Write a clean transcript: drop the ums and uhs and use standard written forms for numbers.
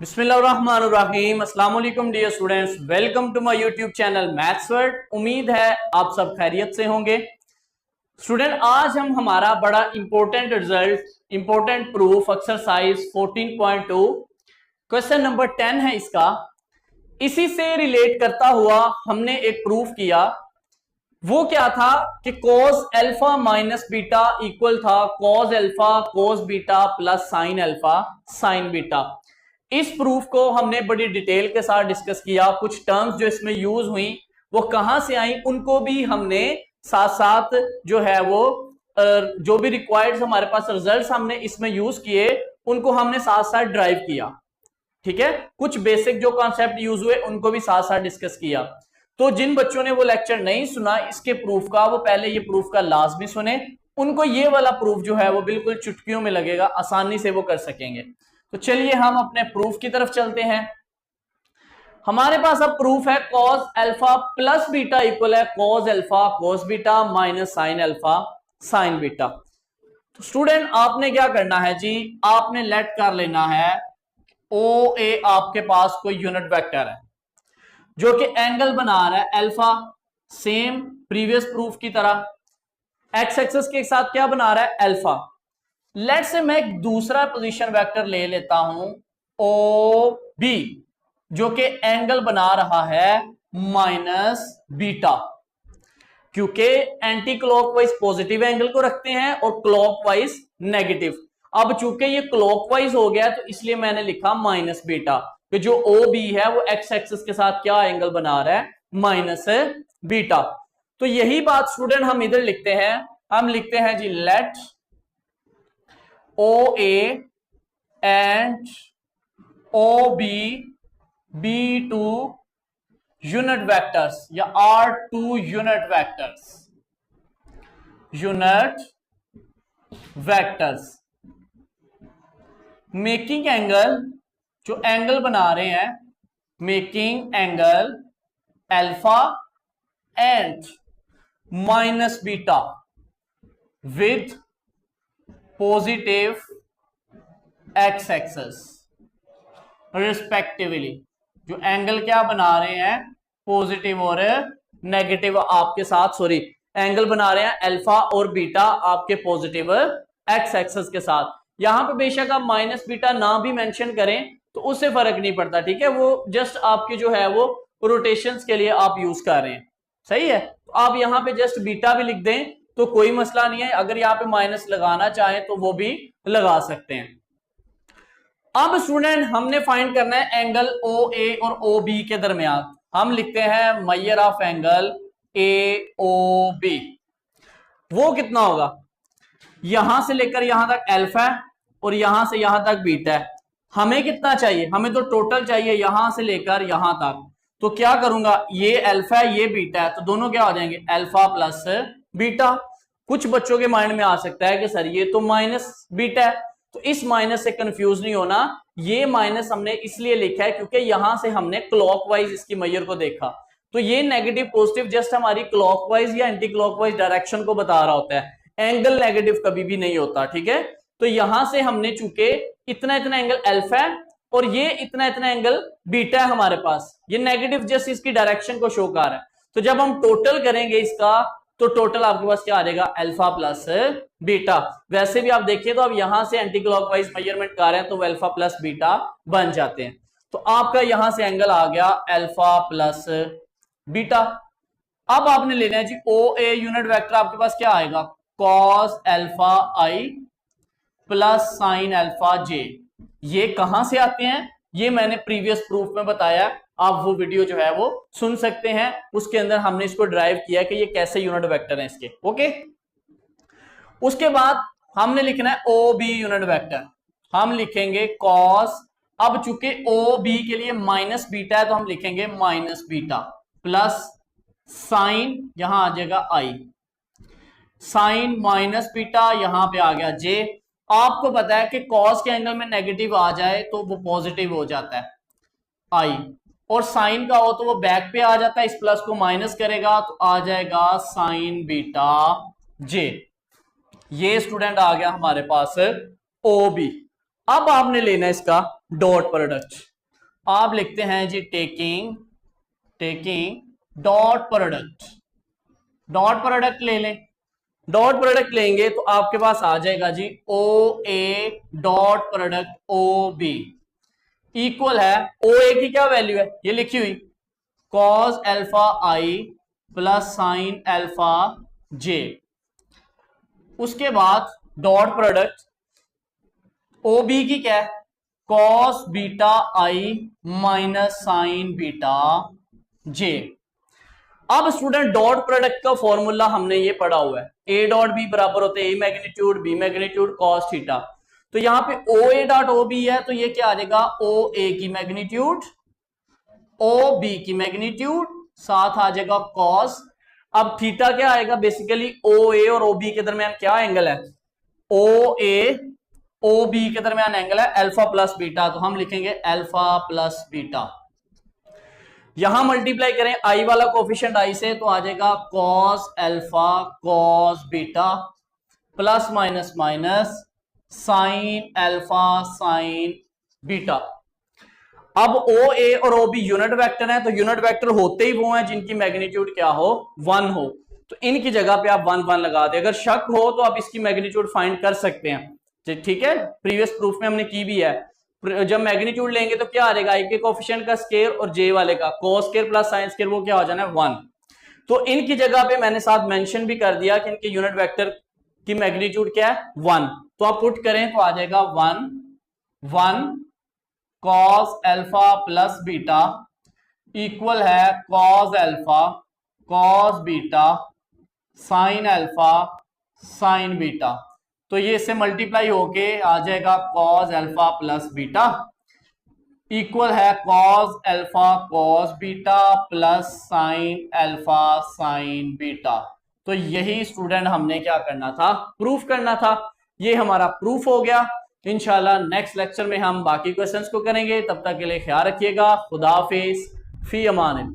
बिस्मिल्लाहिर्रहमानिर्रहीम। अस्सलाम वालेकुम dear students, welcome to my YouTube channel Maths World. उम्मीद है आप सब खैरियत से होंगे। स्टूडेंट, आज हम हमारा बड़ा important proof exercise 14.2 question number 10 है इसका। इसी से रिलेट करता हुआ हमने एक प्रूफ किया। वो क्या था कि cos alpha minus beta equal था cos alpha cos beta plus sin alpha sin beta. इस प्रूफ को हमने बड़ी डिटेल के साथ डिस्कस किया। कुछ टर्म्स जो इसमें यूज हुई वो कहां से आई उनको भी हमने साथ साथ जो है वो जो भी रिक्वायर्ड हमारे पास रिजल्ट्स हमने इसमें यूज किए उनको हमने साथ साथ ड्राइव किया। ठीक है, कुछ बेसिक जो कॉन्सेप्ट यूज हुए उनको भी साथ साथ डिस्कस किया। तो जिन बच्चों ने वो लेक्चर नहीं सुना इसके प्रूफ का, वो पहले ये प्रूफ का लाजमी सुने। उनको ये वाला प्रूफ जो है वो बिल्कुल चुटकियों में लगेगा, आसानी से वो कर सकेंगे। तो चलिए हम अपने प्रूफ की तरफ चलते हैं। हमारे पास अब प्रूफ है cos alpha plus beta equal है cos alpha cos beta minus sin alpha sin beta. तो स्टूडेंट आपने क्या करना है जी, आपने लेट कर लेना है ओ ए आपके पास कोई यूनिट वेक्टर है जो कि एंगल बना रहा है अल्फा, सेम प्रीवियस प्रूफ की तरह। एक्स एक्सिस के साथ क्या बना रहा है अल्फा। लेट से मैं एक दूसरा पोजीशन वेक्टर ले लेता हूं ओ बी जो कि एंगल बना रहा है माइनस बीटा, क्योंकि एंटी क्लॉकवाइज पॉजिटिव एंगल को रखते हैं और क्लॉकवाइज नेगेटिव। अब चूंकि ये क्लॉकवाइज हो गया तो इसलिए मैंने लिखा माइनस बीटा, कि जो ओ बी है वो एक्स एक्सिस के साथ क्या एंगल बना रहा है माइनस बीटा। तो यही बात स्टूडेंट हम इधर लिखते हैं। हम लिखते हैं जी let O A and O B be two unit vectors या are two unit vectors making angle, जो एंगल बना रहे हैं making angle alpha and minus beta with positive X axis respectively. जो एंगल क्या बना रहे हैं पॉजिटिव और नेगेटिव आपके साथ, सॉरी एंगल बना रहे हैं अल्फा और बीटा आपके पॉजिटिव एक्स एक्सिस के साथ। यहां पे बेशक आप माइनस बीटा ना भी मेंशन करें तो उससे फर्क नहीं पड़ता, ठीक है, वो जस्ट आपकी जो है वो रोटेशंस के लिए आप यूज कर रहे हैं, सही है। तो आप यहां पे जस्ट बीटा भी लिख दें तो कोई मसला नहीं है। अगर यहाँ पे माइनस लगाना चाहें तो वो भी लगा सकते हैं। अब स्टूडेंट हमने फाइंड करना है एंगल ओ ए और ओ बी के दरमियान। हम लिखते हैं measure of angle A O B. वो कितना होगा, यहां से लेकर यहां तक अल्फा है और यहां से यहां तक बीटा है। हमें कितना चाहिए, हमें तो टोटल चाहिए यहां से लेकर यहां तक। तो क्या करूंगा, ये अल्फा है ये बीटा है, तो दोनों क्या हो जाएंगे अल्फा प्लस बीटा। कुछ बच्चों के माइंड में आ सकता है कि सर ये तो माइनस बीटा है, तो इस माइनस से कंफ्यूज नहीं होना। ये माइनस हमने इसलिए लिखा है क्योंकि यहां से हमने क्लॉकवाइज इसकी मेजर को देखा, तो ये नेगेटिव पॉजिटिव जस्ट हमारी क्लॉकवाइज या एंटी क्लॉकवाइज डायरेक्शन को बता रहा होता है, एंगल नेगेटिव कभी भी नहीं होता, ठीक है। तो यहां से हमने चूंकि इतना इतना एंगल अल्फा है और ये इतना इतना एंगल बीटा है हमारे पास, ये नेगेटिव जस्ट इसकी डायरेक्शन को शो कर रहा है। तो जब हम टोटल करेंगे इसका तो टोटल आपके पास क्या आ जाएगा अल्फा प्लस बीटा। वैसे भी आप देखिए तो आप यहां से एंटी क्लॉकवाइज मेजरमेंट कर रहे हैं तो अल्फा प्लस बीटा बन जाते हैं। तो आपका यहां से एंगल आ गया अल्फा प्लस बीटा। अब आपने लेना है जी ओ ए यूनिट वेक्टर, आपके पास क्या आएगा कॉस अल्फा आई प्लस साइन अल्फा जे। ये कहां से आते हैं ये मैंने प्रीवियस प्रूफ में बताया, आप वो वीडियो जो है वो सुन सकते हैं। उसके अंदर हमने इसको ड्राइव किया कि ये कैसे यूनिट वेक्टर हैं इसके, ओके। उसके बाद हमने लिखना है ओ बी यूनिट वेक्टर। हम लिखेंगे कॉस, अब चूंकि ओ बी के लिए माइनस बीटा है तो हम लिखेंगे माइनस बीटा प्लस साइन, यहां आ जाएगा आई, साइन माइनस बीटा, यहां पे आ गया जे। आपको पता है कि कॉस के एंगल में नेगेटिव आ जाए तो वो पॉजिटिव हो जाता है आई, और साइन का हो तो वो बैक पे आ जाता है, इस प्लस को माइनस करेगा तो आ जाएगा साइन बीटा जे। ये स्टूडेंट आ गया हमारे पास ओ बी। अब आपने लेना है इसका डॉट प्रोडक्ट। आप लिखते हैं जी taking dot product. Dot product ले लें, डॉट प्रोडक्ट लेंगे तो आपके पास आ जाएगा जी O A dot product O B equal है ओ ए की क्या वैल्यू है ये लिखी हुई कॉस एल्फा आई प्लस साइन एल्फा जे। उसके बाद डॉट प्रोडक्ट ओ बी की क्या है कॉस बीटा आई माइनस साइन बीटा जे। अब स्टूडेंट डॉट प्रोडक्ट का फॉर्मूला हमने ये पढ़ा हुआ है ए डॉट बी बराबर होते हैं A magnitude B magnitude cos theta. तो यहां पे ओ ए डॉट ओ बी है तो ये क्या आ जाएगा ओ ए की मैग्नीट्यूड ओ बी की मैग्नीट्यूड साथ आ जाएगा कॉस। अब थीटा क्या आएगा बेसिकली ओ ए और ओ बी के दरमियान क्या एंगल है ओ ए ओ बी के दरमियान एंगल है अल्फा प्लस बीटा। तो हम लिखेंगे अल्फा प्लस बीटा। यहां मल्टीप्लाई करें आई वाला कोफिशिएंट आई से तो आ जाएगा cos alpha cos beta plus minus minus sign alpha sine beta. अब ओ ए और ओ बी यूनिट वेक्टर है तो यूनिट वेक्टर होते ही वो हैं जिनकी मैग्नीट्यूड क्या हो 1 हो। तो इनकी जगह पे आप 1 1 लगा दे। अगर शक हो तो आप इसकी मैग्नीट्यूड फाइंड कर सकते हैं। ठीक है प्रीवियस प्रूफ में हमने की भी है। जब मैग्नीट्यूड लेंगे तो क्या आ जाएगा आई के कोफिशिएंट का स्केयर और जे वाले का cos square plus sine square वो क्या हो जाना है 1। तो इनकी जगह पे मैंने साथ मेंशन भी कर दिया कि इनके यूनिट वेक्टर की मैग्नीट्यूड क्या है 1। तो आप पुट करें तो आ जाएगा 1 1 cos alpha plus beta equal है cos alpha cos beta sine alpha sine beta. तो ये इससे मल्टीप्लाई होके आ जाएगा cos alpha plus beta equal है cos alpha cos beta plus sine alpha sine beta. तो यही स्टूडेंट हमने क्या करना था प्रूफ करना था। ये हमारा प्रूफ हो गया। इंशाल्लाह नेक्स्ट लेक्चर में हम बाकी क्वेश्चंस को करेंगे। तब तक के लिए ख्याल रखिएगा। खुदा हाफिज फी अमान।